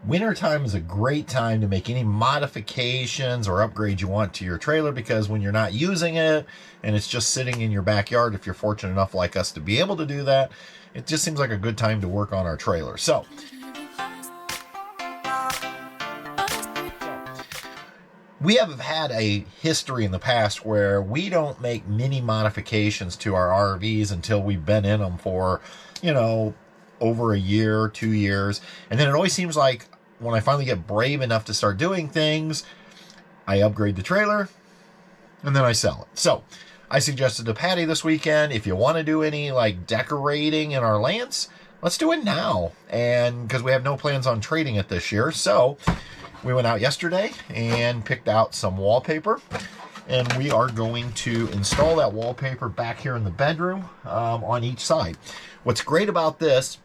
Wintertime is a great time to make any modifications or upgrades you want to your trailer, because when you're not using it and it's just sitting in your backyard, if you're fortunate enough like us to be able to do that, it just seems like a good time to work on our trailer. So we have had a history in the past where we don't make many modifications to our RVs until we've been in them for, over a year, 2 years. And then it always seems like when I finally get brave enough to start doing things, I upgrade the trailer and then I sell it. So I suggested to Patty this weekend, if you want to do any decorating in our Lance, let's do it now. And because we have no plans on trading it this year. So we went out yesterday and picked out some wallpaper, and we are going to install that wallpaper back here in the bedroom on each side. What's great about this,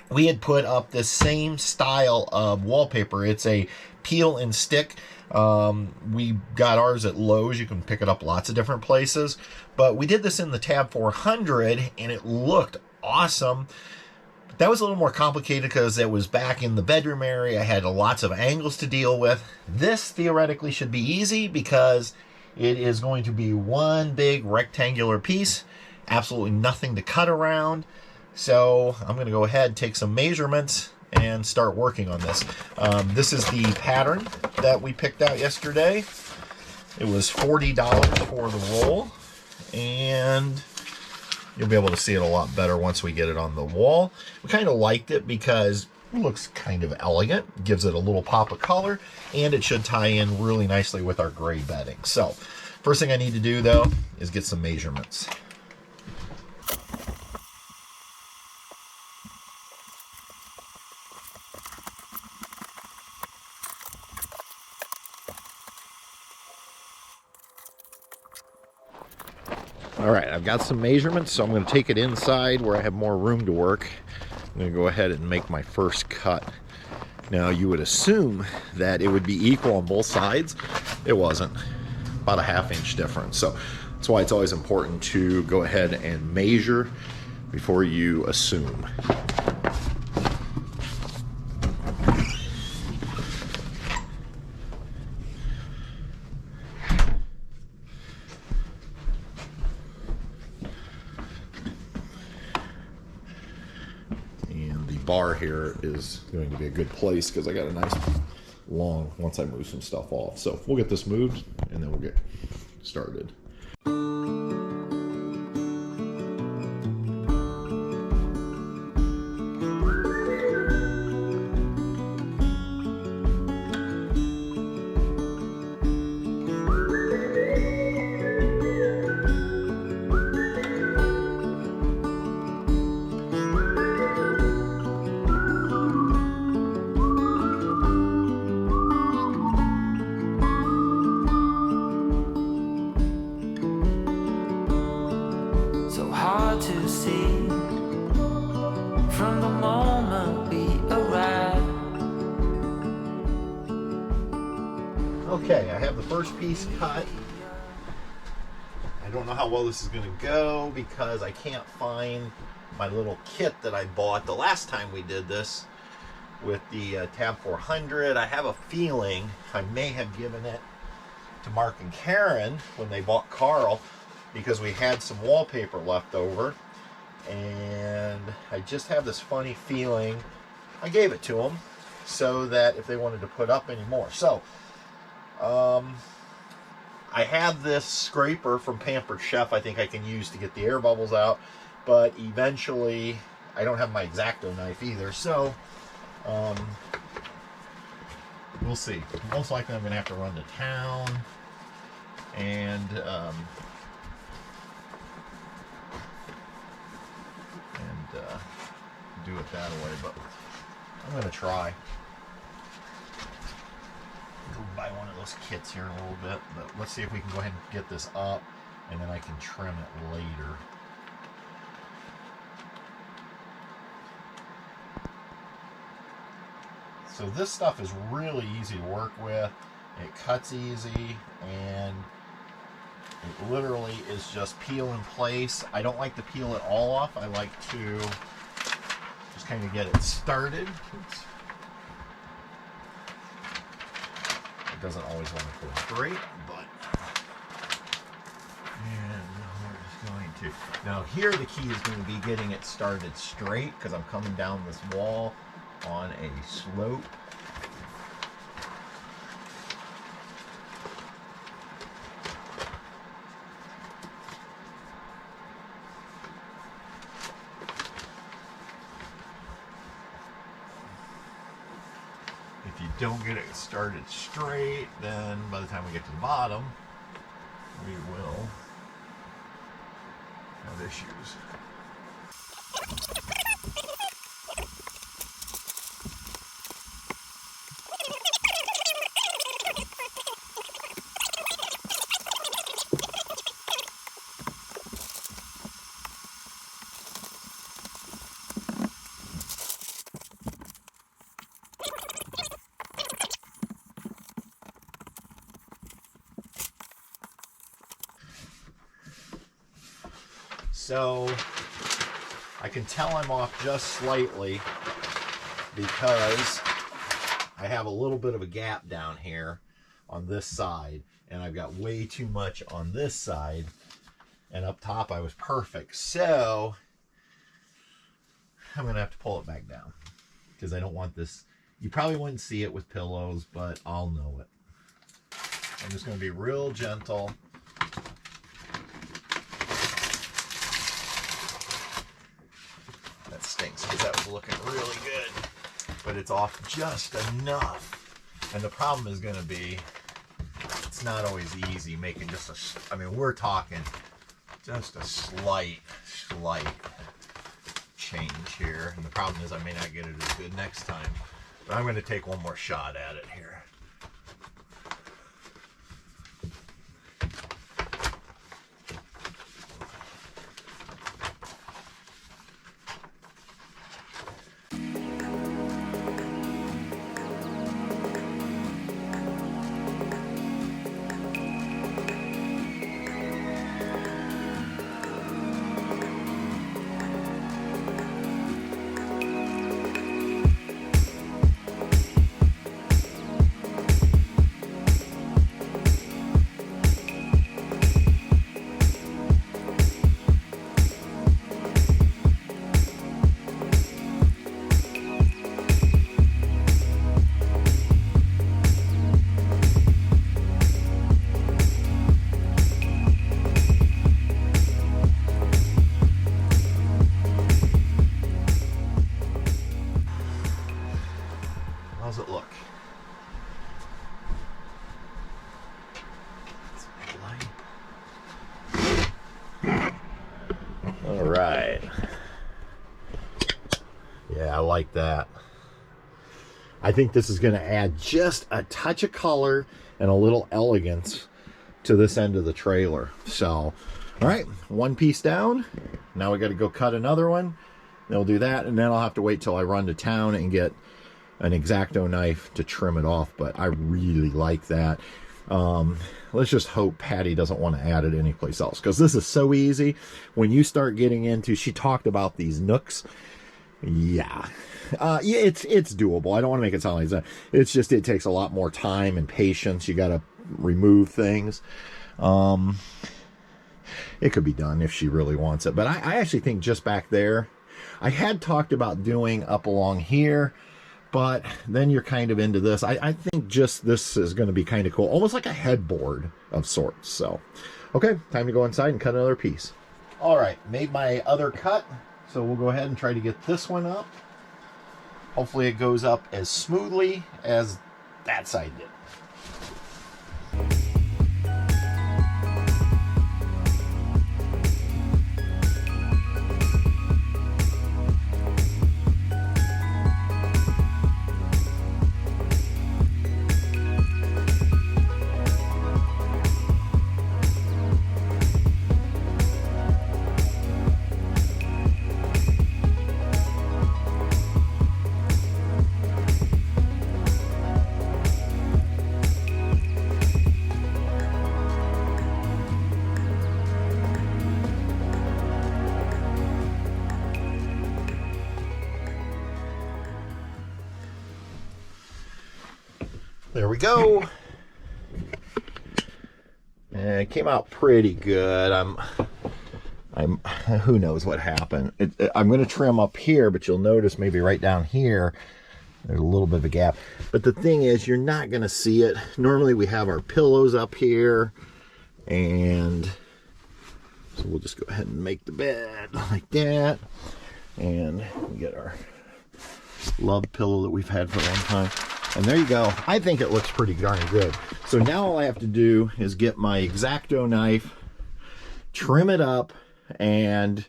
we had put up the same style of wallpaper. It's a peel and stick. We got ours at Lowe's. You can pick it up lots of different places, but we did this in the Tab 400 and it looked awesome. But that was a little more complicated because it was back in the bedroom area. I had lots of angles to deal with. This theoretically should be easy because it is going to be one big rectangular piece, absolutely nothing to cut around. So I'm going to go ahead, take some measurements, and start working on this. This is the pattern that we picked out yesterday. It was $40 for the roll, and you'll be able to see it a lot better once we get it on the wall. We kind of liked it because it looks kind of elegant, gives it a little pop of color, and it should tie in really nicely with our gray bedding. So first thing I need to do though is get some measurements. All right, I've got some measurements, so I'm going to take it inside where I have more room to work. I'm going to go ahead and make my first cut. Now, you would assume that it would be equal on both sides. It wasn't. About a ½ inch difference. So that's why it's always important to go ahead and measure before you assume. Bar here is going to be a good place because I got a nice long once I move some stuff off. So we'll get this moved and then we'll get started. To see from the moment we arrive. Okay, I have the first piece cut. I don't know how well this is going to go because I can't find my little kit that I bought the last time we did this with the Tab 400. I have a feeling I may have given it to Mark and Karen when they bought Carl, because we had some wallpaper left over, and I just have this funny feeling I gave it to them so that if they wanted to put up any more. So I have this scraper from Pampered Chef I think I can use to get the air bubbles out, but eventually I don't have my X-Acto knife either, so we'll see. Most likely I'm going to have to run to town and do it that way, but I'm going to try. Go buy one of those kits here in a little bit, but let's see if we can go ahead and get this up, and then I can trim it later. So this stuff is really easy to work with. It cuts easy, and it literally is just peel in place. I don't like to peel it all off. I like to just kind of get it started. Oops. doesn't always want to go straight, but and we're just going to. Now here the key is going to be getting it started straight because I'm coming down this wall on a slope. If you don't get it started straight, then by the time we get to the bottom, we will have issues. So I can tell I'm off just slightly because I have a little bit of a gap down here on this side, and I've got way too much on this side, and up top I was perfect. So I'm gonna have to pull it back down because I don't want this. You probably wouldn't see it with pillows, but I'll know it. I'm just gonna be real gentle. Stinks because that was looking really good, but it's off just enough. And the problem is going to be it's not always easy making just a, I mean, we're talking just a slight change here, and the problem is I may not get it as good next time, but I'm going to take one more shot at it here. How's it look? All right. Yeah, I like that. I think this is going to add just a touch of color and a little elegance to this end of the trailer. So, all right, one piece down. Now we got to go cut another one. Then we'll do that, and then I'll have to wait till I run to town and get an X-Acto knife to trim it off, but I really like that. Let's just hope Patty doesn't want to add it anyplace else, because this is so easy. When you start getting into, she talked about these nooks. Yeah, it's doable. I don't want to make it sound like that. It's just, it takes a lot more time and patience. You got to remove things. It could be done if she really wants it, but I actually think just back there, I had talked about doing up along here, but then you're kind of into this. I think just this is going to be kind of cool, almost like a headboard of sorts. So, okay, time to go inside and cut another piece. All right, made my other cut, so we'll go ahead and try to get this one up. Hopefully it goes up as smoothly as that side did. There we go. It came out pretty good. Who knows what happened. I'm going to trim up here, but you'll notice maybe right down here, there's a little bit of a gap. But the thing is, you're not going to see it. Normally we have our pillows up here, and so we'll just go ahead and make the bed like that. And we get our love pillow that we've had for a long time. And there you go. I think it looks pretty darn good. So now all I have to do is get my X-Acto knife, trim it up, and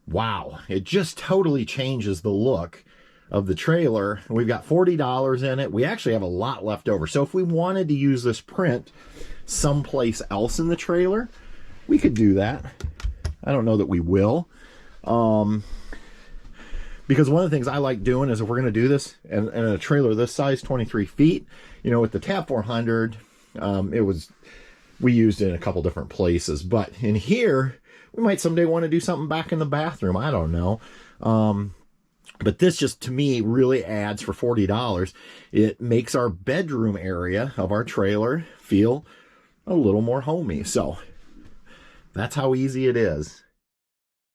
wow, it just totally changes the look of the trailer. We've got $40 in it. We actually have a lot left over. So if we wanted to use this print someplace else in the trailer, we could do that. I don't know that we will. Because one of the things I like doing is, if we're going to do this in a trailer this size, 23 feet, you know, with the Tab 400, we used it in a couple different places. But in here, we might someday want to do something back in the bathroom. I don't know. But this just, to me, really adds for $40. It makes our bedroom area of our trailer feel a little more homey. So that's how easy it is.